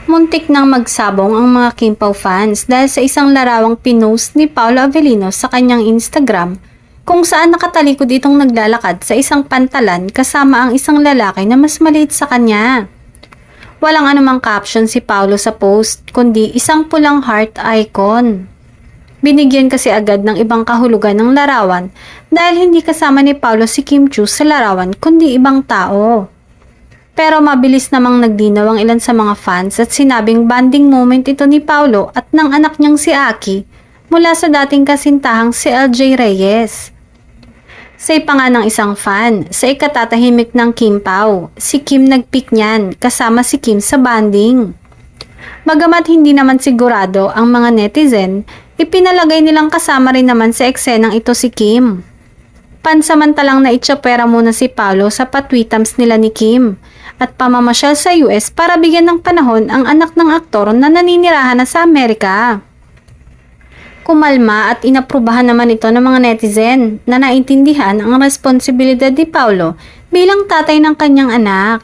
Muntik nang magsabong ang mga Kim Pao fans dahil sa isang larawang pinost ni Paolo Avellino sa kanyang Instagram kung saan nakatalikod itong naglalakad sa isang pantalan kasama ang isang lalaki na mas maliit sa kanya. Walang anumang caption si Paolo sa post kundi isang pulang heart icon. Binigyan kasi agad ng ibang kahulugan ng larawan dahil hindi kasama ni Paolo si Kim Chiu sa larawan kundi ibang tao. Pero mabilis namang nagdinaw ang ilan sa mga fans at sinabing bonding moment ito ni Paolo at ng anak niyang si Aki mula sa dating kasintahang si LJ Reyes. Say pa nga ng isang fan, sa ikatatahimik ng Kim Pao, si Kim nagpick niyan kasama si Kim sa bonding. Bagamat hindi naman sigurado ang mga netizen, ipinalagay nilang kasama rin naman sa eksenang ito si Kim. Pansamantalang naitsapera muna si Paolo sa patwitams nila ni Kim at pamamasyal sa US para bigyan ng panahon ang anak ng aktor na naninirahan na sa Amerika. Kumalma at inaprubahan naman ito ng mga netizen na naintindihan ang responsibilidad ni Paolo bilang tatay ng kanyang anak.